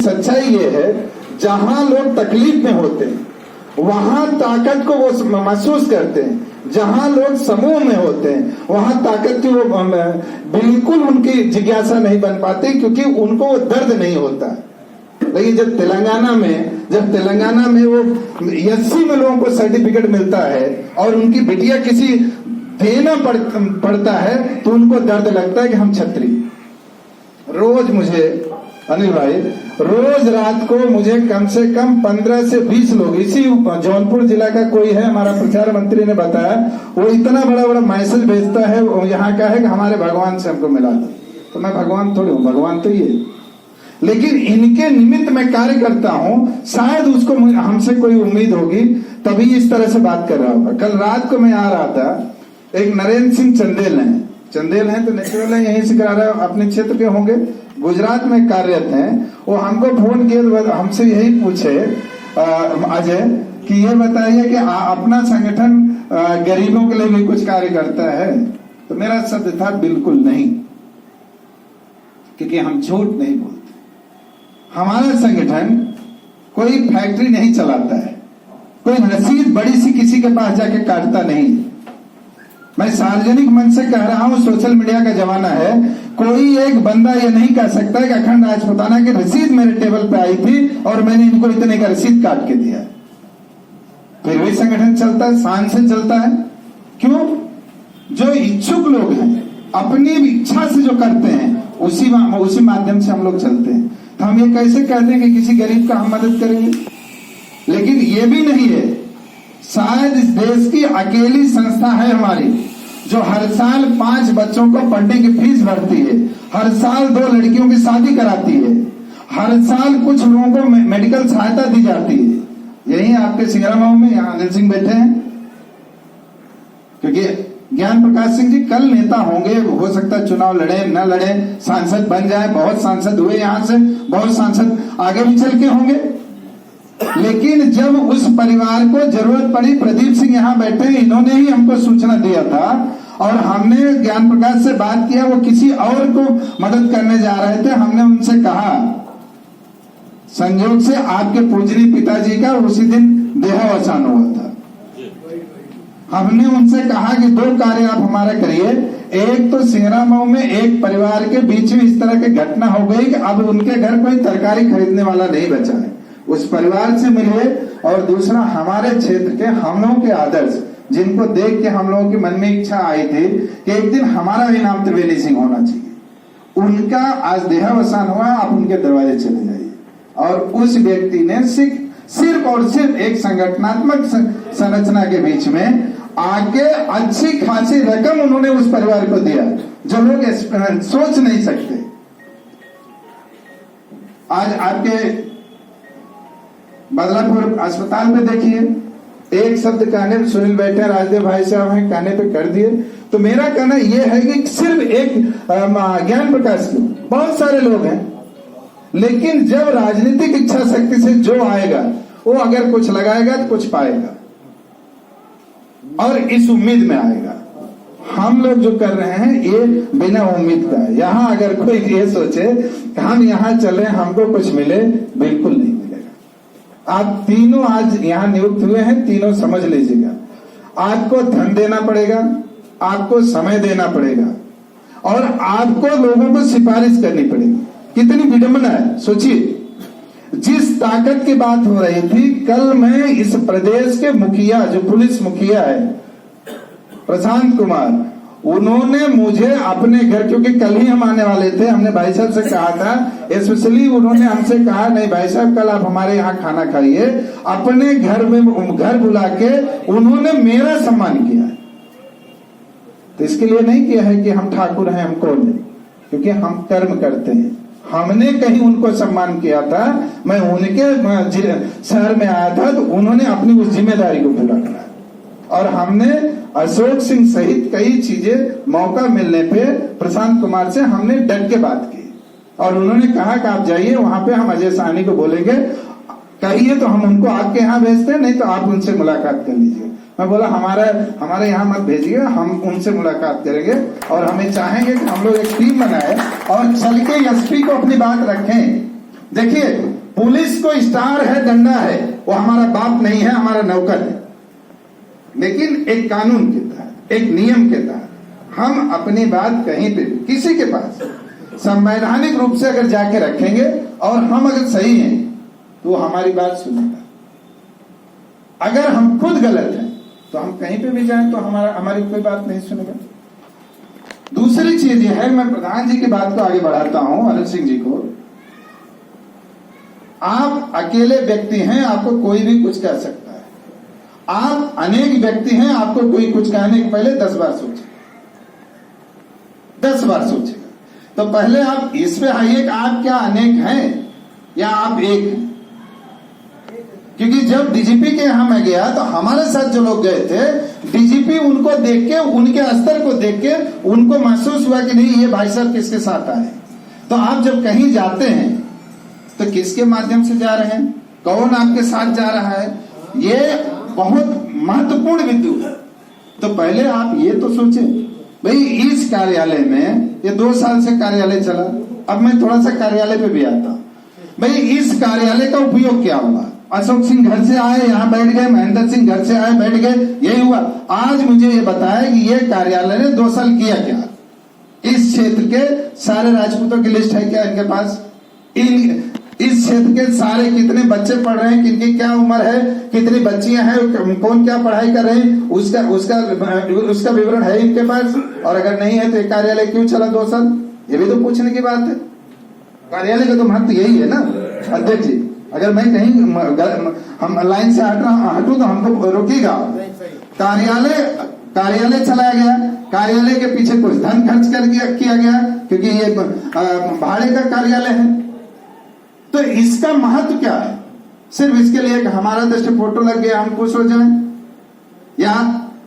सच्चाई ये है, जहां लोग तकलीफ में होते हैं वहां ताकत को वो महसूस करते हैं, जहां लोग समूह में होते हैं वहां ताकत की वो बिल्कुल उनकी जिज्ञासा नहीं बन पाती, क्योंकि उनको वो दर्द नहीं होता। लेकिन जब तेलंगाना में वो 80 में लोगों को सर्टिफिकेट मिलता है और उनकी बिटिया किसी देना पड़ता है तो उनको दर्द लगता है कि हम छत्री। रोज मुझे अनिल भाई, रोज रात को मुझे कम से कम 15 से 20 लोग, इसी जौनपुर जिला का कोई है, हमारा प्रचार मंत्री ने बताया, वो इतना बड़ा बड़ा मैसेज भेजता है, वो यहाँ का है कि हमारे भगवान से हमको मिला था। तो मैं भगवान थोड़ी हूँ, भगवान तो ये, लेकिन इनके निमित्त मैं कार्य करता हूँ, शायद उसको हमसे कोई उम्मीद होगी तभी इस तरह से बात कर रहा होगा। कल रात को मैं आ रहा था, एक नरेंद्र सिंह चंदेल हैं तो नेचुरल है, यहीं से करा रहा है, अपने क्षेत्र के होंगे, गुजरात में कार्यरत हैं। वो हमको फोन किए तो हमसे यही पूछे अजय कि ये बताइए कि अपना संगठन गरीबों के लिए भी कुछ कार्य करता है? तो मेरा शब्द था बिल्कुल नहीं, क्योंकि हम झूठ नहीं बोलते। हमारा संगठन कोई फैक्ट्री नहीं चलाता है, कोई रसीद बड़ी सी किसी के पास जाके काटता नहीं। मैं सार्वजनिक मंच से कह रहा हूं, सोशल मीडिया का जमाना है, कोई एक बंदा ये नहीं कह सकता कि अखंड राजपूताना की रसीद मेरे टेबल पे आई थी और मैंने इनको इतने का रसीद काट के दिया। फिर भी संगठन चलता है, शान से चलता है। क्यों? जो इच्छुक लोग हैं अपनी इच्छा से जो करते हैं उसी माध्यम से हम लोग चलते हैं। तो हम ये कैसे कहते हैं कि किसी गरीब का हम मदद करेंगे? लेकिन ये भी नहीं है, शायद इस देश की अकेली संस्था है हमारी जो हर साल 5 बच्चों को पढ़ने की फीस भरती है, हर साल 2 लड़कियों की शादी कराती है, हर साल कुछ लोगों को मेडिकल सहायता दी जाती है। यही आपके सिंगरामाऊ में यहाँ अनिल सिंह बैठे हैं, क्योंकि ज्ञान प्रकाश सिंह जी कल नेता होंगे, हो सकता है चुनाव लड़े न लड़े, सांसद बन जाए, बहुत सांसद हुए यहाँ से, बहुत सांसद आगे भी चल के होंगे। लेकिन जब उस परिवार को जरूरत पड़ी, प्रदीप सिंह यहाँ बैठे, इन्होंने ही हमको सूचना दिया था और हमने ज्ञान प्रकाश से बात किया, वो किसी और को मदद करने जा रहे थे। हमने उनसे कहा, संयोग से आपके पूजनीय पिताजी का उसी दिन देहावसान हुआ था। हमने उनसे कहा कि 2 कार्य आप हमारा करिए, एक तो सिंगरामाऊ में एक परिवार के बीच में इस तरह की घटना हो गई कि अब उनके घर कोई तरकारी खरीदने वाला नहीं बचा है, उस परिवार से मिलिए। और दूसरा, हमारे क्षेत्र के हम लोगों के आदर्श जिनको देख के हम लोगों के मन में इच्छा आई थी कि एक दिन हमारा भी नाम त्रिवेणी सिंह होना चाहिए, उनका आज देहावसान हुआ, आप उनके दरवाजे चले जाइए। और उस व्यक्ति ने सिर्फ और सिर्फ एक संगठनात्मक संरचना के बीच में आके अच्छी खासी रकम उन्होंने उस परिवार को दिया, जो लोग सोच नहीं सकते। आज आपके बदलापुर अस्पताल में देखिए, एक शब्द कहने पे सुनील बैठे, राजदेव भाई साहब हैं, कहने पे कर दिए। तो मेरा कहना यह है कि सिर्फ एक ज्ञान प्रकाश की, बहुत सारे लोग हैं, लेकिन जब राजनीतिक इच्छा शक्ति से जो आएगा वो अगर कुछ लगाएगा तो कुछ पाएगा, और इस उम्मीद में आएगा। हम लोग जो कर रहे हैं ये बिना उम्मीद का है। यहाँ अगर कोई ये सोचे कि हम यहाँ चले हमको कुछ मिले, बिल्कुल नहीं मिलेगा। आप तीनों आज यहाँ नियुक्त हुए हैं, तीनों समझ लीजिएगा, आपको धन देना पड़ेगा, आपको समय देना पड़ेगा, और आपको लोगों को सिफारिश करनी पड़ेगी। कितनी विडंबना है, सोचिए। जिस ताकत की बात हो रही थी, कल मैं इस प्रदेश के मुखिया, जो पुलिस मुखिया है प्रशांत कुमार, उन्होंने मुझे अपने घर, क्योंकि कल ही हम आने वाले थे, हमने भाई साहब से कहा था, स्पेशली उन्होंने हमसे कहा नहीं भाई साहब कल आप हमारे यहाँ खाना खाइए, अपने घर में घर बुला के उन्होंने मेरा सम्मान किया। तो इसके लिए नहीं किया है कि हम ठाकुर हैं, हम कौन है, क्योंकि हम कर्म करते हैं। हमने कहीं उनको सम्मान किया था, मैं उनके शहर में आया था तो उन्होंने अपनी उस जिम्मेदारी को पूरा करा, और हमने अशोक सिंह सहित कई चीजें मौका मिलने पे प्रशांत कुमार से हमने डट के बात की, और उन्होंने कहा कि आप जाइए वहां पे, हम अजय साहनी को बोलेंगे, कहिए तो हम उनको आपके यहाँ भेजते हैं, नहीं तो आप उनसे मुलाकात कर लीजिए। मैं बोला हमारे यहाँ मत भेजिए, हम उनसे मुलाकात करेंगे, और हमें चाहेंगे कि हम लोग एक टीम बनाए और चल के एसपी को अपनी बात रखें, देखिए, पुलिस को स्टार है, डंडा है, वो हमारा बाप नहीं है, हमारा नौकर है। लेकिन एक कानून के तहत, एक नियम के तहत हम अपनी बात कहीं पे किसी के पास संवैधानिक रूप से अगर जाके रखेंगे और हम अगर सही हैं तो हमारी बात सुनेगा। अगर हम खुद गलत हैं तो हम कहीं पे भी जाएं तो हमारी कोई बात नहीं सुनेगा। दूसरी चीज यह है, मैं प्रधान जी की बात को आगे बढ़ाता हूं, अनिल सिंह जी को। आप अकेले व्यक्ति हैं, आपको कोई भी कुछ कह सकता है। आप अनेक व्यक्ति हैं, आपको कोई कुछ कहने के पहले 10 बार सोचेगा, 10 बार सोचेगा। तो पहले आप इस पे आइए कि आप क्या अनेक हैं या आप एक हैं। क्योंकि जब डीजीपी के यहां मैं गया तो हमारे साथ जो लोग गए थे, डीजीपी उनको देख के, उनके स्तर को देख के उनको महसूस हुआ कि नहीं, ये भाई साहब किसके साथ आए। तो आप जब कहीं जाते हैं तो किसके माध्यम से जा रहे हैं, कौन आपके साथ जा रहा है, ये बहुत महत्वपूर्ण बिंदु है। तो पहले आप ये तो सोचें, भाई इस कार्यालय में ये 2 साल से कार्यालय चला, अब मैं थोड़ा सा कार्यालय पे भी आता। भाई इस कार्यालय का उपयोग क्या हुआ? अशोक सिंह घर से आए, यहाँ बैठ गए, महेंद्र सिंह घर से आए, बैठ गए, यही हुआ। आज मुझे ये बताया कि ये कार्यालय ने 2 साल किया क्या? इस क्षेत्र के सारे राजपूतों की लिस्ट है क्या इनके पास? इस क्षेत्र के सारे कितने बच्चे पढ़ रहे हैं, किनकी क्या उम्र है, कितनी बच्चियां हैं, कौन क्या पढ़ाई कर रहे हैं, उसका विवरण है इनके पास? और अगर नहीं है तो ये कार्यालय क्यों चला 2 साल? ये भी तो पूछने की बात है। कार्यालय का तो महत्व यही है ना अध्यक्ष जी। अगर मैं कहीं हम लाइन से हटूं तो हमको रोकेगा। कार्यालय चलाया गया, कार्यालय के पीछे कुछ धन खर्च कर किया गया, क्योंकि ये भाड़े का कार्यालय है। तो इसका महत्व क्या है? सिर्फ इसके लिए कि हमारा 10 फोटो लग गया हम खुश हो जाएं? या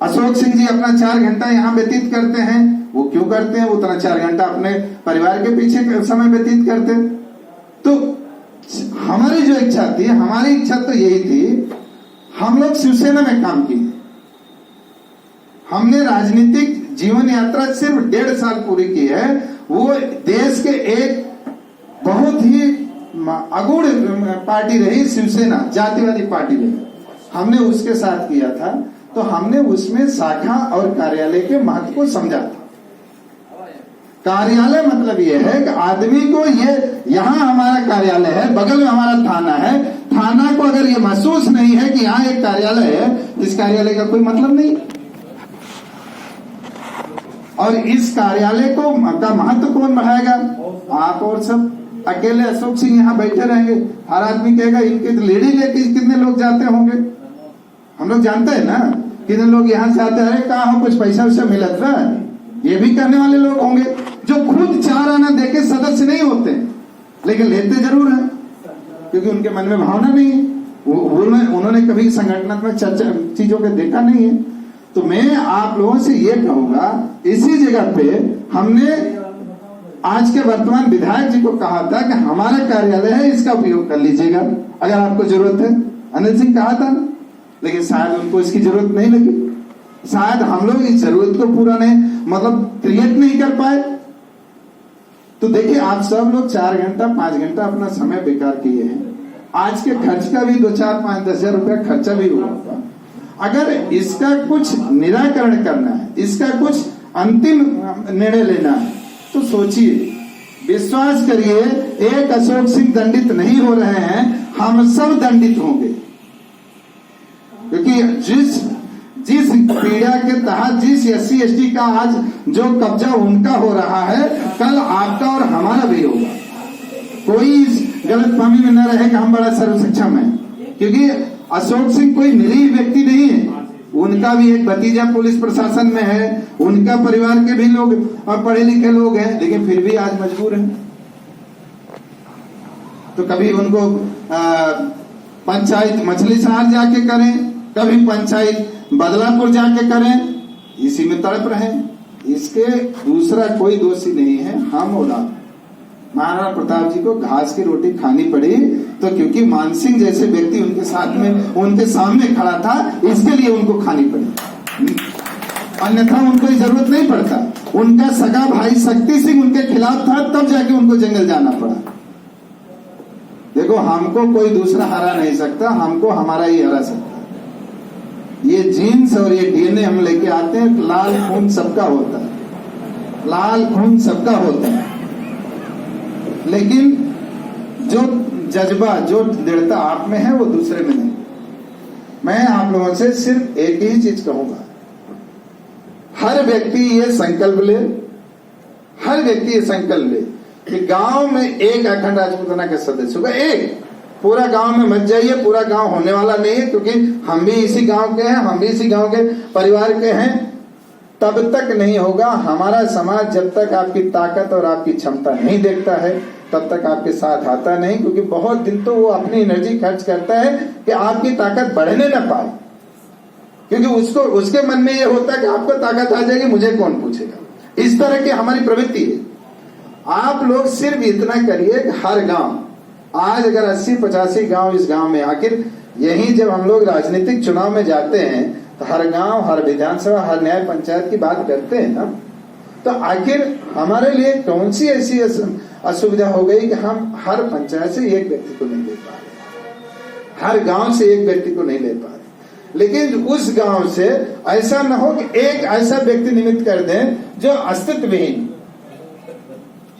अशोक सिंह जी अपना 4 घंटा यहाँ व्यतीत करते हैं, वो क्यों करते हैं? वो उतना 4 घंटा अपने परिवार के पीछे समय व्यतीत करते। तो हमारी जो इच्छा थी, हमारी इच्छा तो यही थी, हम लोग शिवसेना में काम किए, हमने राजनीतिक जीवन यात्रा सिर्फ 1.5 साल पूरी की है। वो देश के एक बहुत ही अगुण पार्टी रही शिवसेना, जातिवादी पार्टी रही, हमने उसके साथ किया था। तो हमने उसमें शाखा और कार्यालय के महत्व को समझा था। कार्यालय मतलब यह है कि आदमी को ये, यहाँ हमारा कार्यालय है, बगल में हमारा थाना है, थाना को अगर ये महसूस नहीं है कि यहाँ एक कार्यालय है, इस कार्यालय का कोई मतलब नहीं। और इस कार्यालय को का महत्व कौन बढ़ाएगा? आप और सब। अकेले अशोक सिंह यहाँ बैठे रहेंगे, हर आदमी कहेगा इनके लेडी लेके कितने लोग जाते होंगे? हम लोग जानते हैं ना कितने लोग यहाँ से आते हैं, कहा हो कुछ पैसा वैसा मिलत रहा है, ये भी करने वाले लोग होंगे जो खुद 4 आना देके सदस्य नहीं होते, लेकिन लेते जरूर हैं क्योंकि उनके मन में भावना नहीं है, उन्होंने कभी संगठनात्मक चर्चा चीजों को देखा नहीं है। तो मैं आप लोगों से ये कहूंगा, इसी जगह पे हमने आज के वर्तमान विधायक जी को कहा था कि हमारा कार्यालय है, इसका उपयोग कर लीजिएगा अगर आपको जरूरत है। अनिल सिंह कहा था ना, लेकिन शायद उनको इसकी जरूरत नहीं लगी, शायद हम लोग इस जरूरत को पूरा नहीं मतलब क्रिएट नहीं कर पाए। तो देखिए, आप सब लोग 4 घंटा 5 घंटा अपना समय बेकार किए हैं। आज के खर्च का भी 2, 4, 5, 10 हजार रुपया खर्चा भी हुआ होगा। अगर इसका कुछ निराकरण करना है, इसका कुछ अंतिम निर्णय लेना है, तो सोचिए, विश्वास करिए, एक अशोक सिंह दंडित नहीं हो रहे हैं, हम सब दंडित होंगे। क्योंकि जिस पीड़ा के तहत जिस SC ST का आज जो कब्जा उनका हो रहा है, कल आपका और हमारा भी होगा। कोई इस गलतफहमी में न रहे कि हम बड़ा सर्व सक्षम है, क्योंकि अशोक सिंह कोई निरीह व्यक्ति नहीं है। उनका भी एक भतीजा पुलिस प्रशासन में है, उनका परिवार के भी लोग पढ़े लिखे लोग हैं, लेकिन फिर भी आज मजबूर हैं। तो कभी उनको पंचायत मछली शहर जाके करें, कभी पंचायत बदलापुर जाके करें, इसी में तड़प रहे। इसके दूसरा कोई दोषी नहीं है, हम और आप। महाराणा प्रताप जी को घास की रोटी खानी पड़ी तो क्योंकि मानसिंह जैसे व्यक्ति उनके साथ में उनके सामने खड़ा था, इसके लिए उनको खानी पड़ी, अन्यथा उनको जरूरत नहीं पड़ता। उनका सगा भाई शक्ति सिंह उनके खिलाफ था, तब जाके उनको जंगल जाना पड़ा। देखो हमको कोई दूसरा हरा नहीं सकता, हमको हमारा ही हरा सकता है। ये जीन्स और ये डीएनए हम लेके आते हैं, लाल खून सबका होता है, लाल खून सबका होता है, लेकिन जो जज्बा जो दृढ़ता आप में है वो दूसरे में नहीं। मैं आप लोगों से सिर्फ एक ही चीज कहूंगा, हर व्यक्ति ये संकल्प ले, हर व्यक्ति ये संकल्प ले कि गांव में एक अखंड राजपूताना के सदस्य होगा। एक पूरा गांव में मत जाइए, पूरा गांव होने वाला नहीं है, क्योंकि हम भी इसी गांव के हैं, हम भी इसी गांव के परिवार के हैं। तब तक नहीं होगा हमारा समाज, जब तक आपकी ताकत और आपकी क्षमता नहीं देखता है तब तक आपके साथ आता नहीं, क्योंकि बहुत दिन तो वो अपनी एनर्जी खर्च करता है कि आपकी ताकत बढ़ने ना पाए, क्योंकि उसको उसके मन में ये होता है कि आपको ताकत आ जाएगी, मुझे कौन पूछेगा। इस तरह की हमारी प्रवृत्ति है। आप लोग सिर्फ इतना करिए कि हर गांव, आज अगर 80-85 गांव इस गांव में, आखिर यही जब हम लोग राजनीतिक चुनाव में जाते हैं तो हर गांव, हर विधानसभा, हर न्याय पंचायत की बात करते हैं ना, तो आखिर हमारे लिए कौन सी ऐसी असुविधा हो गई कि हम हर पंचायत से एक व्यक्ति को नहीं ले पा रहे, हर गांव से एक व्यक्ति को नहीं ले पा रहे। लेकिन उस गांव से ऐसा न हो कि एक ऐसा व्यक्ति निमित्त कर दें जो अस्तित्वहीन,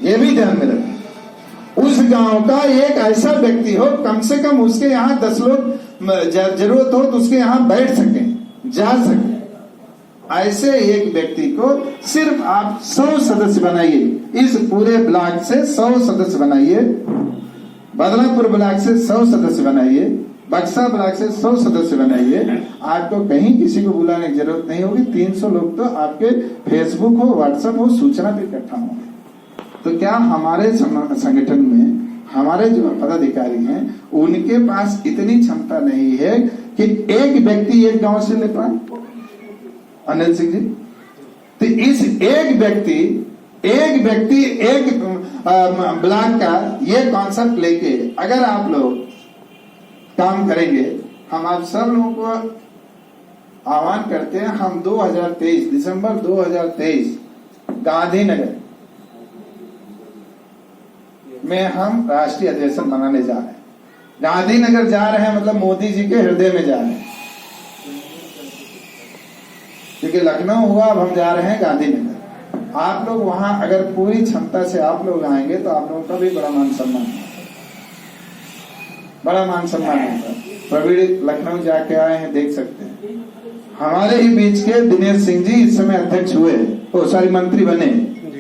ये भी ध्यान में रखें। उस गांव का एक ऐसा व्यक्ति हो, कम से कम उसके यहाँ 10 लोग जरूरत हो तो उसके यहाँ बैठ सके, जा सके। ऐसे एक व्यक्ति को सिर्फ आप 100 सदस्य बनाइए, इस पूरे ब्लॉक से 100 सदस्य बनाइए, बदलापुर ब्लॉक से 100 सदस्य बनाइए, बक्सा ब्लॉक से 100 सदस्य बनाइए। आपको कहीं किसी को बुलाने की जरूरत नहीं होगी। 300 लोग तो आपके फेसबुक हो, व्हाट्सएप हो, सूचना पे इकट्ठा होंगे। तो क्या हमारे संगठन में हमारे जो पदाधिकारी हैं उनके पास इतनी क्षमता नहीं है कि एक व्यक्ति एक गांव से ले पाए? अनिल सिंह जी, तो इस एक व्यक्ति एक ब्लॉक का ये कॉन्सेप्ट लेके अगर आप लोग काम करेंगे, हम आप सब लोगों को आह्वान करते हैं। हम 2023 दिसंबर 2023 गांधीनगर में हम राष्ट्रीय अधिवेशन मनाने जा रहे हैं। गांधीनगर जा रहे हैं मतलब मोदी जी के हृदय में जा रहे हैं, क्योंकि लखनऊ हुआ, अब हम जा रहे हैं गांधीनगर। आप लोग वहां अगर पूरी क्षमता से आप लोग आएंगे तो आप लोगों का भी बड़ा मान सम्मान होगा, बड़ा मान सम्मान होगा। प्रवीण लखनऊ जाके आए हैं, देख सकते हैं। हमारे ही बीच के दिनेश सिंह जी इस समय अध्यक्ष हुए, मंत्री बने।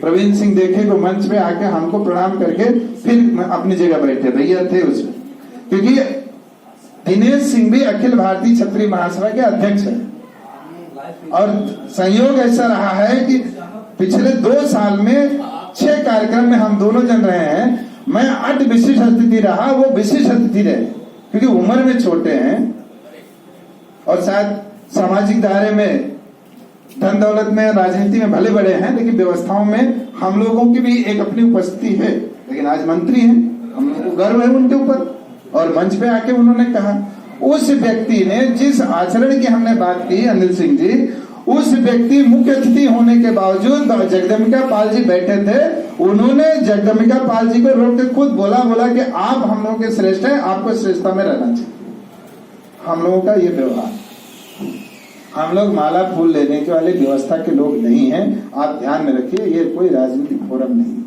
प्रवीण सिंह देखे को मंच पे आके हमको प्रणाम करके फिर अपनी जगह बैठे, भैया थे उसमें, क्योंकि दिनेश सिंह भी अखिल भारतीय क्षत्रिय महासभा के अध्यक्ष है। और संयोग ऐसा रहा है कि पिछले 2 साल में 6 कार्यक्रम में हम दोनों जन रहे हैं। मैं अट विशिष्ट अतिथि रहा, वो विशिष्ट अतिथि रहे, क्योंकि उम्र में छोटे हैं और शायद सामाजिक दायरे में, धन दौलत में, राजनीति में भले बड़े हैं, लेकिन व्यवस्थाओं में हम लोगों की भी एक अपनी उपस्थिति है। लेकिन आज मंत्री हैं, हम लोगों को गर्व है उनके ऊपर। और मंच पे आके उन्होंने कहा, उस व्यक्ति ने जिस आचरण की हमने बात की, अनिल सिंह जी, उस व्यक्ति मुख्य अतिथि होने के बावजूद जगदम्बिका पाल जी बैठे थे, उन्होंने जगदम्बिका पाल जी को रोक के खुद बोला कि आप हम लोगों के श्रेष्ठ हैं, आपको श्रेष्ठता में रहना चाहिए। हम लोगों का ये व्यवहार, हम लोग माला फूल लेने के वाले व्यवस्था के लोग नहीं हैं। आप ध्यान में रखिए, ये कोई राजनीतिक फोरम नहीं।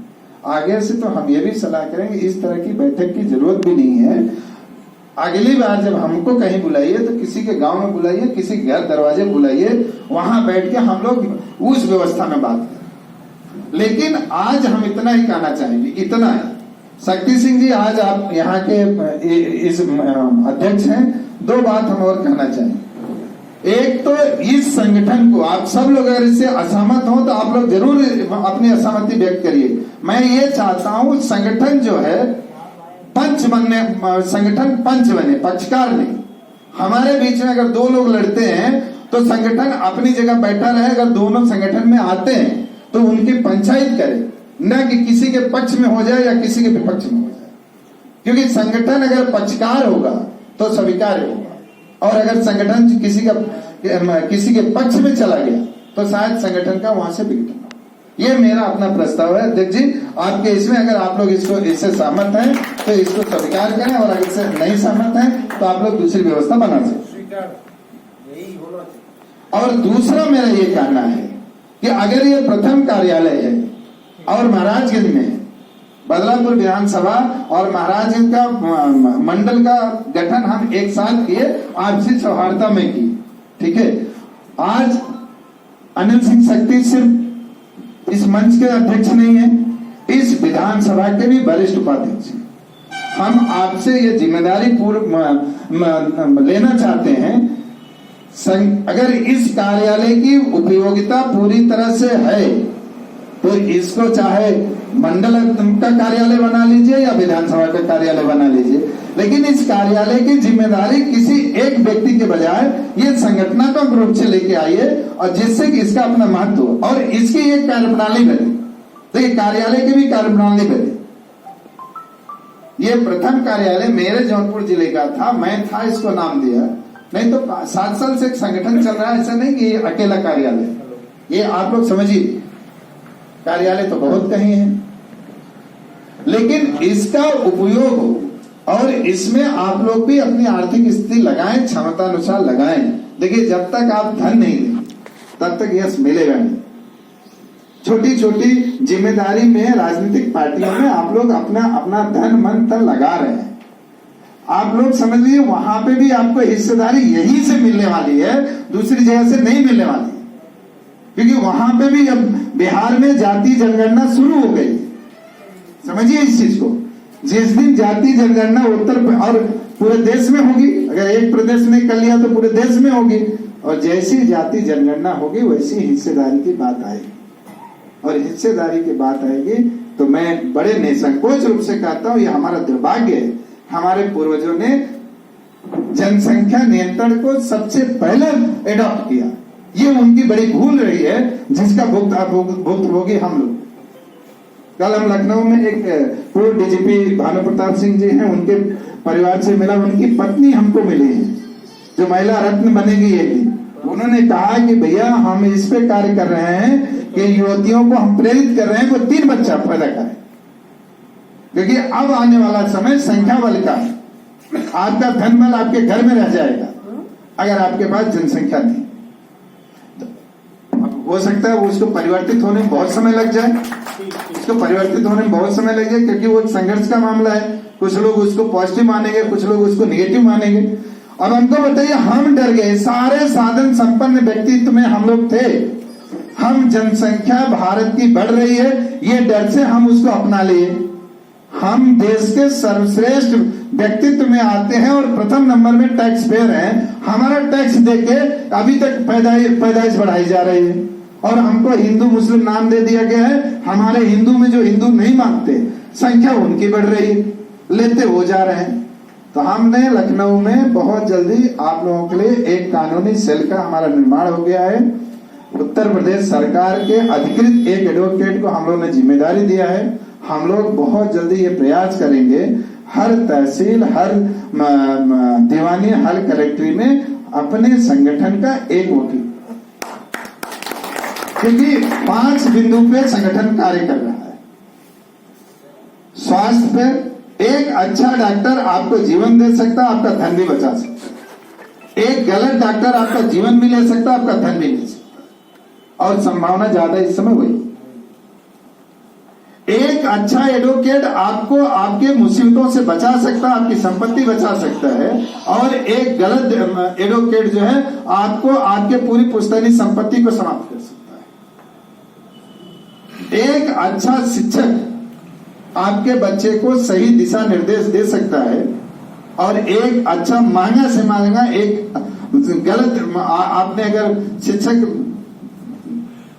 आगे से तो हम ये भी सलाह करेंगे, इस तरह की बैठक की जरूरत भी नहीं है। अगली बार जब हमको कहीं बुलाइए तो किसी के गांव में बुलाइए, किसी के घर दरवाजे बुलाइए, वहां बैठ के हम लोग उस व्यवस्था में बात करें। लेकिन आज हम इतना ही कहना चाहेंगे, इतना है। शक्ति सिंह जी आज आप यहाँ के इस अध्यक्ष हैं, 2 बात हम और कहना चाहेंगे। एक तो इस संगठन को आप सब लोग अगर इससे असहमत हो तो आप लोग जरूर अपनी असहमति व्यक्त करिए। मैं ये चाहता हूं संगठन जो है पंच बनने, संगठन पंच बने, पक्षकार नहीं। हमारे बीच में अगर 2 लोग लड़ते हैं तो संगठन अपनी जगह बैठा रहे। अगर दोनों संगठन में आते हैं तो उनकी पंचायत करे, न कि किसी के पक्ष में हो जाए या किसी के विपक्ष में हो जाए। क्योंकि संगठन अगर पक्षकार होगा तो स्वीकार्य होगा, और अगर संगठन किसी के पक्ष में चला गया तो शायद संगठन का वहां से विघटन हो। ये मेरा अपना प्रस्ताव है। अध्यक्ष जी, आपके इसमें अगर आप लोग इससे सहमत हैं तो इसको स्वीकार करें, और अगर इससे नहीं सहमत हैं तो आप लोग दूसरी व्यवस्था बना सकते। और दूसरा मेरा ये कहना है कि अगर ये प्रथम कार्यालय है और महाराजगंज में बदलापुर विधानसभा और महाराजगंज का मंडल का गठन हम एक साथ किए, आपसी सौहार्दता में की, ठीक है। आज अनिल सिंह सक्ती सिर्फ इस मंच के अध्यक्ष नहीं है, इस विधानसभा के भी वरिष्ठ उपाध्यक्ष हैं। हम आपसे ये जिम्मेदारी लेना चाहते हैं, अगर इस कार्यालय की उपयोगिता पूरी तरह से है तो इसको चाहे मंडल का कार्यालय बना लीजिए या विधानसभा का कार्यालय बना लीजिए, लेकिन इस कार्यालय की जिम्मेदारी किसी एक व्यक्ति के बजाय ये संगठनात्मक रूप से लेके आइए, और जिससे कि इसका अपना महत्व हो और इसकी एक कार्यप्रणाली बने। तो ये कार्यालय की भी कार्यप्रणाली बने। ये प्रथम कार्यालय मेरे जौनपुर जिले का था, मैं था, इसको नाम दिया। नहीं तो 7 साल से एक संगठन चल रहा है, ऐसा नहीं कि ये अकेला कार्यालय। ये आप लोग समझिए, कार्यालय तो बहुत कहीं है, लेकिन इसका उपयोग हो और इसमें आप लोग भी अपनी आर्थिक स्थिति लगाएं, क्षमता अनुसार लगाएं। देखिए, जब तक आप धन नहीं दें तब तक यश मिलेगा नहीं। छोटी छोटी जिम्मेदारी में राजनीतिक पार्टियों में आप लोग अपना धन मन तन लगा रहे हैं। आप लोग समझ लीजिए, वहां पे भी आपको हिस्सेदारी यही से मिलने वाली है, दूसरी जगह से नहीं मिलने वाली, क्योंकि वहां पे भी अब बिहार में जाति जनगणना शुरू हो गई। समझिए इस चीज को, जिस दिन जाति जनगणना उत्तर और पूरे देश में होगी, अगर एक प्रदेश ने कर लिया तो पूरे देश में होगी, और जैसी जाति जनगणना होगी वैसी हिस्सेदारी की बात आएगी। और हिस्सेदारी की बात आएगी तो मैं बड़े निसंकोच रूप से कहता हूं, ये हमारा दुर्भाग्य है। हमारे पूर्वजों ने जनसंख्या नियंत्रण को सबसे पहले एडॉप्ट किया, ये उनकी बड़ी भूल रही है, जिसका भुक्तभोगी हम लोग। कल हम लखनऊ में एक पूर्व डीजीपी भानु प्रताप सिंह जी हैं, उनके परिवार से मिला, उनकी पत्नी हमको मिली है जो महिला रत्न बनेगी एक दिन। उन्होंने कहा कि भैया हम इस पे कार्य कर रहे हैं कि युवतियों को हम प्रेरित कर रहे हैं वो 3 बच्चा पैदा करें, क्योंकि अब आने वाला समय संख्या बल का है। आपका धन बल आपके घर में रह जाएगा अगर आपके पास जनसंख्या थी। हो सकता है वो उसको परिवर्तित होने में बहुत समय लग जाए, क्योंकि वो संघर्ष का मामला है। कुछ लोग उसको पॉजिटिव मानेंगे, कुछ लोग उसको नेगेटिव मानेंगे। और हमको बताइए, हम डर गए, सारे साधन संपन्न व्यक्तित्व में हम लोग थे, हम जनसंख्या भारत की बढ़ रही है, ये डर से हम उसको अपना लिए। हम देश के सर्वश्रेष्ठ व्यक्तित्व में आते हैं और प्रथम नंबर में टैक्स पेयर हैं। हमारा टैक्स देके अभी तक पैदाइश बढ़ाई जा रही है, और हमको हिंदू मुस्लिम नाम दे दिया गया है। हमारे हिंदू में जो हिंदू नहीं मानते, संख्या उनकी बढ़ रही है, लेते हो जा रहे हैं। तो हमने लखनऊ में बहुत जल्दी आप लोगों के लिए एक कानूनी सेल का हमारा निर्माण हो गया है। उत्तर प्रदेश सरकार के अधिकृत एक एडवोकेट को हम लोग ने जिम्मेदारी दिया है। हम लोग बहुत जल्दी ये प्रयास करेंगे, हर तहसील, हर दीवानी, हर कलेक्ट्री में अपने संगठन का एक वकील, क्योंकि 5 बिंदु पे संगठन कार्य कर रहा है। स्वास्थ्य पे एक अच्छा डॉक्टर आपको जीवन दे सकता है, आपका धन भी बचा सकता है। एक गलत डॉक्टर आपका जीवन भी ले सकता है, आपका धन भी ले सकता है, और संभावना ज्यादा इस समय वही। एक अच्छा एडवोकेट आपको आपके मुसीबतों से बचा सकता है, आपकी संपत्ति बचा सकता है, और एक गलत एडवोकेट जो है आपको आपके पूरी पुश्तैनी संपत्ति को समाप्त कर सकता है। एक अच्छा शिक्षक आपके बच्चे को सही दिशा निर्देश दे सकता है, और एक अच्छा महंगा से महंगा एक गलत आपने अगर शिक्षक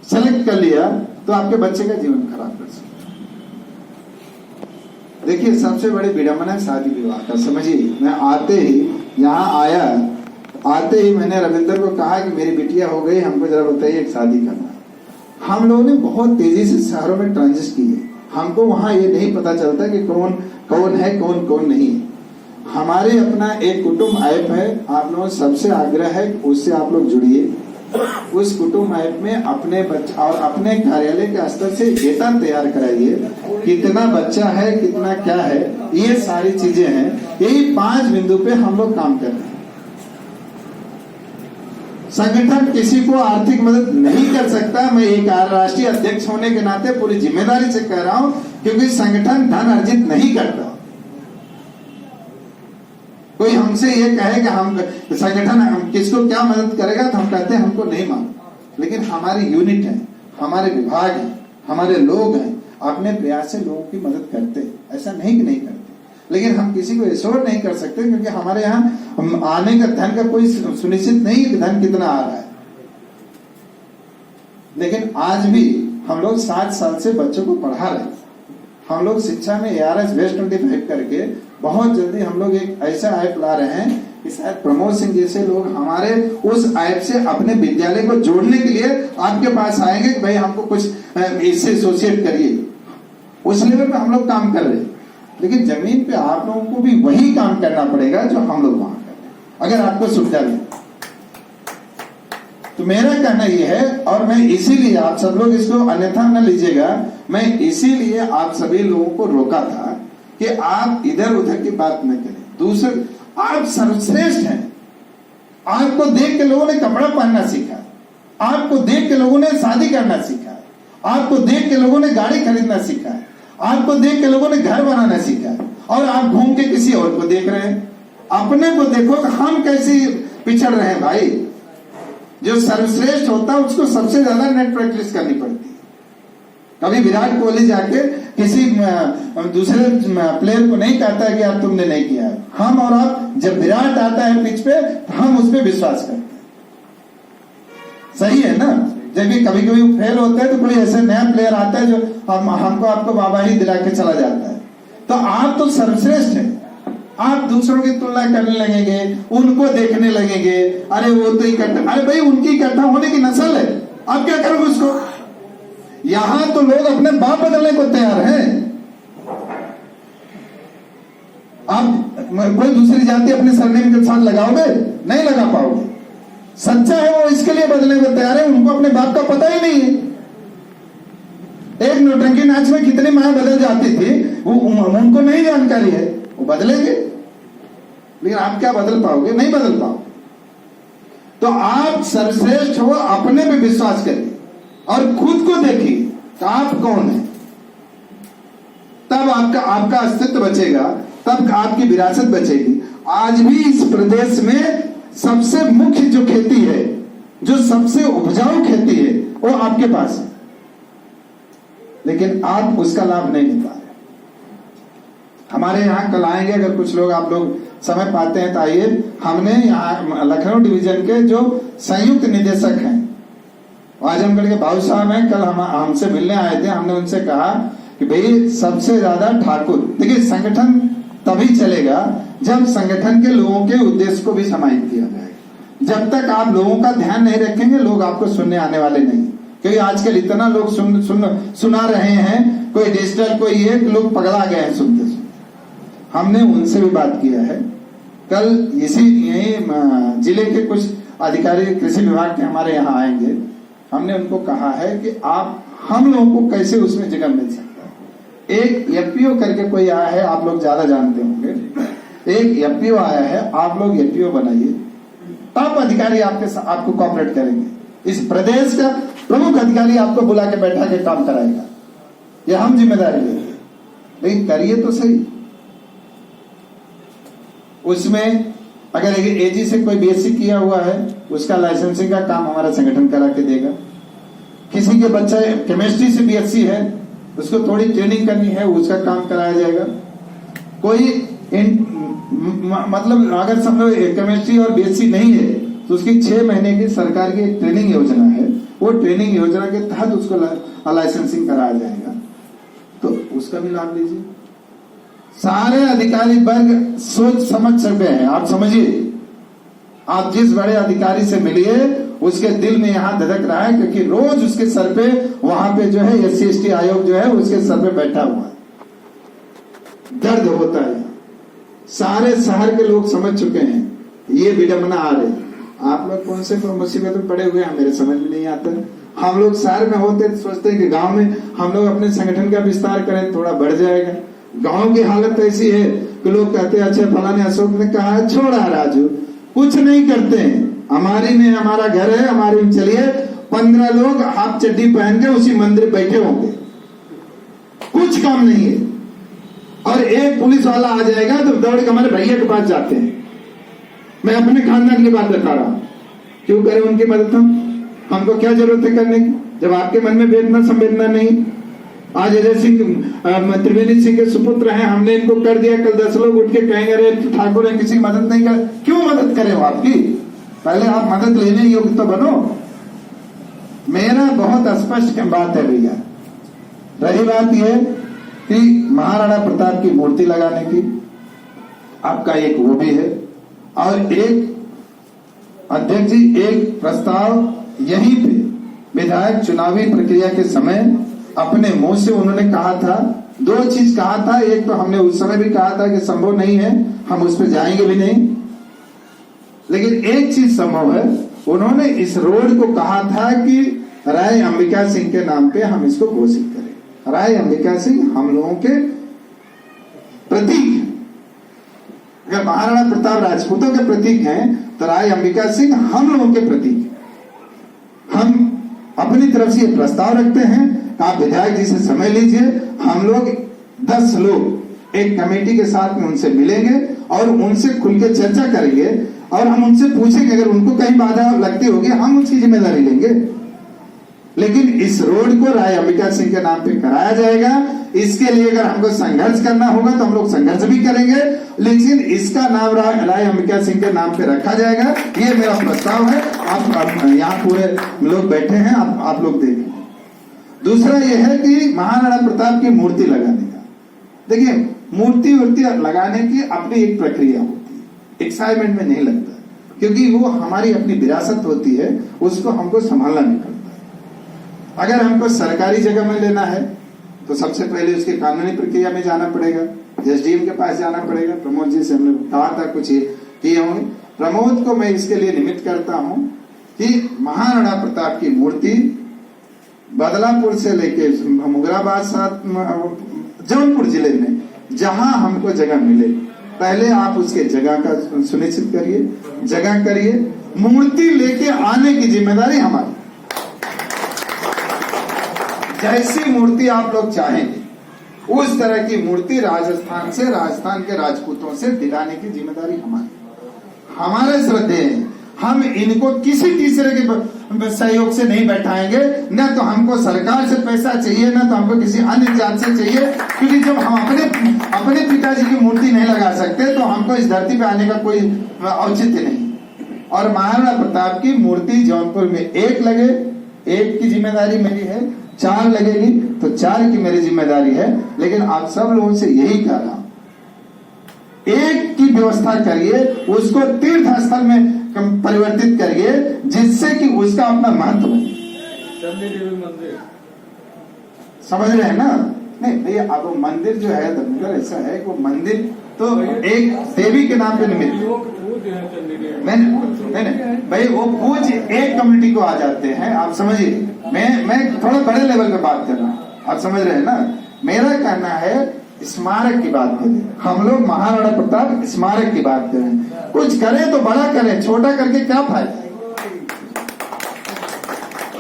सेलेक्ट कर लिया तो आपके बच्चे का जीवन खराब कर सकता है। देखिए, सबसे बड़ी विडंबना है शादी विवाह का। समझिए, मैं आते ही मैंने रविंदर को कहा कि मेरी बिटिया हो गई, हमको जरा बताइए एक शादी करना है। हम लोगों ने बहुत तेजी से शहरों में ट्रांजिट की है। हमको वहां ये नहीं पता चलता कि कौन है कौन नहीं है। हमारे अपना एक कुटुंब ऐप है, आप लोगों सबसे आग्रह है उससे आप लोग जुड़िए। उस कुटुंब ऐप में अपने बच्चा और अपने कार्यालय के स्तर से डेटा तैयार कराइए, कितना बच्चा है, कितना क्या है, ये सारी चीजें हैं। यही 5 बिंदु पे हम लोग काम कर रहे हैं। संगठन किसी को आर्थिक मदद नहीं कर सकता। मैं एक राष्ट्रीय अध्यक्ष होने के नाते पूरी जिम्मेदारी से कह रहा हूं, क्योंकि संगठन धन अर्जित नहीं करता। कोई हमसे ये कहे कि हम संगठन किसको क्या मदद करेगा, तो हम कहते हैं हमको नहीं मालूम। लेकिन हमारी यूनिट है, हमारे विभाग है, हमारे लोग हैं, अपने प्रयास से लोगों की मदद करते। ऐसा नहीं कि नहीं करते, लेकिन हम किसी को एश्योर नहीं कर सकते, क्योंकि हमारे यहाँ आने का धन का कोई सुनिश्चित नहीं कि धन कितना आ रहा है। लेकिन आज भी हम लोग 7 साल से बच्चों को पढ़ा रहे हैं। हम लोग शिक्षा में ARS बेस 25 करके बहुत जल्दी हम लोग एक ऐसा ऐप ला रहे हैं कि शायद प्रमोद सिंह जैसे लोग हमारे उस ऐप से अपने विद्यालय को जोड़ने के लिए आपके पास आएंगे कि भाई हमको कुछ इससे एसोसिएट करिए। उस लेवल पे हम लोग काम कर रहे हैं। लेकिन जमीन पे आप लोगों को भी वही काम करना पड़ेगा जो हम लोग वहां कर रहे हैं, अगर आपको सुविधा मिले। तो मेरा कहना यह है, और मैं इसीलिए आप सब लोग इसको अन्यथा न लीजिएगा, मैं इसीलिए आप सभी लोगों को रोका था कि आप इधर उधर की बात न करें। दूसरे, आप सर्वश्रेष्ठ हैं। आपको देख के लोगों ने कपड़ा पहनना सीखा, आपको देख के लोगों ने शादी करना सीखा, आपको देख के लोगों ने गाड़ी खरीदना सीखा, आपको देख के लोगों ने घर बनाना सीखा, और आप घूम के किसी और को देख रहे हैं। अपने को देखो कि हम कैसे पिछड़ रहे हैं भाई। जो सर्वश्रेष्ठ होता है उसको सबसे ज्यादा नेट प्रैक्टिस करनी पड़ती है। कभी विराट कोहली जाके किसी दूसरे प्लेयर को नहीं कहता है कि यार तुमने नहीं किया है। हम और आप, जब विराट आता है पिच पे, हम उस पर विश्वास करते हैं। सही है ना? जब भी कभी कभी फेल होता है तो कोई ऐसे नया प्लेयर आता है जो हमको आपको वाहवाही दिला के चला जाता है। तो आप तो सर्वश्रेष्ठ हैं। आप दूसरों की तुलना करने लगेंगे, उनको देखने लगेंगे, अरे वो तो इकट्ठा, अरे भाई उनकी इकट्ठा होने की नस्ल है, आप क्या करोगे उसको? यहां तो लोग अपने बाप बदलने को तैयार हैं। आप कोई दूसरी जाति अपने सरनेम के साथ लगाओगे? नहीं लगा पाओगे। सच्चा है वो इसके लिए बदलने को तैयार है, उनको अपने बाप का पता ही नहीं है। एक नौटंकी नाच में कितनी माया बदल जाती थी, वो उनको नहीं जानकारी है, वो बदलेंगे। लेकिन आप क्या बदल पाओगे? नहीं बदल पाओगे। तो आप सर्वश्रेष्ठ हो, अपने पे विश्वास करिए और खुद को देखिए कि आप कौन है। तब आपका अस्तित्व बचेगा, तब आपकी विरासत बचेगी। आज भी इस प्रदेश में सबसे मुख्य जो खेती है, जो सबसे उपजाऊ खेती है, वो आपके पास है, लेकिन आप उसका लाभ नहीं ले पा रहे। हमारे यहाँ कल आएंगे, अगर कुछ लोग, आप लोग समय पाते हैं तो आइए। हमने यहाँ लखनऊ डिवीजन के जो संयुक्त निदेशक हैं, आजमगढ़ के बाबू साहब हैं, कल हमसे मिलने आए थे। हमने उनसे कहा कि भाई सबसे ज्यादा ठाकुर, देखिए संगठन तभी चलेगा जब संगठन के लोगों के उद्देश्य को भी समाहित किया जाएगा। जब तक आप लोगों का ध्यान नहीं रखेंगे, लोग आपको सुनने आने वाले नहीं। क्योंकि आजकल इतना लोग सुना रहे हैं, कोई डिजिटल, कोई ये, लोग पगला गए हैं सुनते सुनते। हमने उनसे भी बात किया है। कल यही जिले के कुछ अधिकारी कृषि विभाग के हमारे यहाँ आएंगे। हमने उनको कहा है कि आप हम लोगों को कैसे उसमें जगह मिल सकता है। एक एफपीओ करके कोई आया है, आप लोग ज्यादा जानते होंगे। एक एफपीओ आया है, आप लोग एफपीओ बनाइए, टॉप अधिकारी आपको कॉपरेट करेंगे। इस प्रदेश का प्रमुख अधिकारी आपको बुला के बैठा के काम कराएगा। ये हम जिम्मेदारी लेंगे, लेकिन करिए तो सही। उसमें अगर एजी से कोई बीएससी किया हुआ है, उसका लाइसेंसिंग का काम हमारा संगठन करा के देगा। किसी के बच्चा केमिस्ट्री से बीएससी है, उसको थोड़ी ट्रेनिंग करनी है, उसका काम कराया जाएगा। कोई मतलब अगर सब लोग केमिस्ट्री और बीएससी नहीं है, तो उसकी 6 महीने की सरकार की एक ट्रेनिंग योजना है। वो ट्रेनिंग योजना के तहत उसको लाइसेंसिंग कराया जाएगा, तो उसका भी लाभ लीजिए। सारे अधिकारी वर्ग सोच समझ सकते हैं। आप समझिए, आप जिस बड़े अधिकारी से मिलिए, उसके दिल में यहाँ धड़क रहा है, क्योंकि रोज उसके सर पे वहां पे जो है SC/ST आयोग जो है उसके सर पे बैठा हुआ है। दर्द होता है। सारे शहर के लोग समझ चुके हैं ये विडंबना आ रही। आप लोग कौन से मुसीबत में पड़े हुए हैं मेरे समझ में नहीं आता। हम लोग शहर में होते तो सोचते हैं कि गांव में हम लोग अपने संगठन का विस्तार करें, थोड़ा बढ़ जाएगा। गांव की हालत ऐसी है कि लोग कहते हैं अच्छा फलाने अशोक ने कहा है, छोड़ा राजू, कुछ नहीं करते हैं। हमारी में हमारा घर है, हमारी में चलिए 15 लोग हाफ चड्डी पहन के उसी मंदिर बैठे होंगे, कुछ काम नहीं है। और एक पुलिस वाला आ जाएगा तो दौड़ के हमारे भैया के पास जाते हैं। मैं अपने खानदान की बात बता रहा हूं, क्यों करें उनकी मदद हमको क्या जरूरत है करने की, जब आपके मन में वेदना संवेदना नहीं। आज अजय सिंह त्रिवेणी सिंह के सुपुत्र हैं, हमने इनको कर दिया, कल 10 लोग उठ के कहेंगे अरे ठाकुर ने किसी मदद नहीं कर। क्यों मदद करें वो आपकी? पहले आप मदद लेने योग्य तो बनो। मेरा बहुत स्पष्ट बात है भैया। रही बात यह कि महाराणा प्रताप की मूर्ति लगाने की आपका एक वो भी है, और एक अध्यक्ष जी एक प्रस्ताव यहीं पे विधायक चुनावी प्रक्रिया के समय अपने मुंह से उन्होंने कहा था, 2 चीज कहा था। एक तो हमने उस समय भी कहा था कि संभव नहीं है, हम उस पर जाएंगे भी नहीं, लेकिन एक चीज संभव है। उन्होंने इस रोड को कहा था कि राय अंबिका सिंह के नाम पे हम इसको घोषित करें। राय अंबिका सिंह हम लोगों के प्रतीक, अगर महाराणा प्रताप राजपूतों के प्रतीक हैं तो राय अंबिका सिंह हम लोगों के प्रतीक। हम अपनी तरफ से ये प्रस्ताव रखते हैं, आप विधायक जी से समय लीजिए, हम लोग 10 लोग एक कमेटी के साथ में उनसे मिलेंगे और उनसे खुल के चर्चा करेंगे, और हम उनसे पूछेंगे अगर उनको कहीं बाधा लगती होगी हम उसकी जिम्मेदारी लेंगे। लेकिन इस रोड को राय अंबिका सिंह के नाम पे कराया जाएगा। इसके लिए अगर हमको संघर्ष करना होगा तो हम लोग संघर्ष भी करेंगे, लेकिन इसका नाम राय अंबिका सिंह के नाम पे रखा जाएगा। ये मेरा प्रस्ताव है। आप यहाँ पूरे लोग बैठे हैं, आप लोग देखें। दूसरा यह है कि महाराणा प्रताप की मूर्ति लगाने का, देखिए मूर्ति लगाने की अपनी एक प्रक्रिया होती है, एक्साइटमेंट में नहीं लगता, क्योंकि वो हमारी अपनी विरासत होती है, उसको हमको संभालना नहीं पड़ता। अगर हमको सरकारी जगह में लेना है तो सबसे पहले उसके कानूनी प्रक्रिया में जाना पड़ेगा, एसडीएम के पास जाना पड़ेगा। प्रमोद जी से हमने कहा था कुछ किए होंगे। प्रमोद को मैं इसके लिए निमित्त करता हूं कि महाराणा प्रताप की मूर्ति बदलापुर से लेके मुगराबाद साथ जौनपुर जिले में जहां हमको जगह मिले, पहले आप उसके जगह का सुनिश्चित करिए, जगह करिए, मूर्ति लेके आने की जिम्मेदारी हमारी। जैसी मूर्ति आप लोग चाहेंगे उस तरह की मूर्ति राजस्थान से, राजस्थान के राजपूतों से दिलाने की जिम्मेदारी हमारी। हमारे श्रद्धेय हैं, हम इनको किसी तीसरे के सहयोग से नहीं बैठाएंगे। न तो हमको सरकार से पैसा चाहिए, न तो हमको किसी अन्य जात से चाहिए, क्योंकि जब हम अपने पिताजी की मूर्ति नहीं लगा सकते तो हमको इस धरती पे आने का कोई औचित्य नहीं। और महाराणा प्रताप की मूर्ति जौनपुर में 1 लगे, 1 की जिम्मेदारी मेरी है, 4 लगेगी तो 4 की मेरी जिम्मेदारी है। लेकिन आप सब लोगों से यही कह रहा हूं, 1 की व्यवस्था करिए, उसको तीर्थ स्थल में परिवर्तित करिए, जिससे कि उसका अपना महत्व बने। समझ रहे हैं ना? नहीं भैया, अब वो मंदिर जो है धर्मेंद्र, ऐसा है कि वो मंदिर तो एक देवी के नाम पे निमित्त नहीं भाई, वो पूज एक कम्युनिटी को आ जाते हैं, आप समझिए। मैं थोड़ा बड़े लेवल पे बात कर रहा हूँ, आप समझ रहे हैं ना? मेरा कहना है स्मारक की बात करें, हम लोग महाराणा प्रताप स्मारक की बात करें। कुछ करें तो बड़ा करें, छोटा करके क्या फायदा?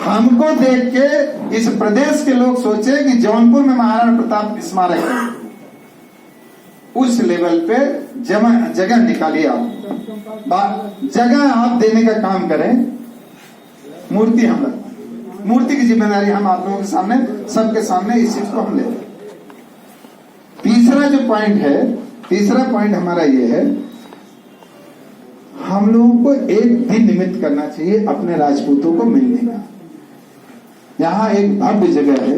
हमको देख के इस प्रदेश के लोग सोचे कि जौनपुर में महाराणा प्रताप स्मारक है, उस लेवल पे जगह निकालिए। आप जगह आप देने का काम करें, मूर्ति हम मूर्ति की जिम्मेदारी हम आप लोगों के सामने, सबके सामने इस चीज को हम ले रहे। तीसरा जो पॉइंट है, तीसरा पॉइंट हमारा ये है, हम लोगों को एक दिन निमित्त करना चाहिए अपने राजपूतों को मिलने का। यहाँ एक भव्य जगह है,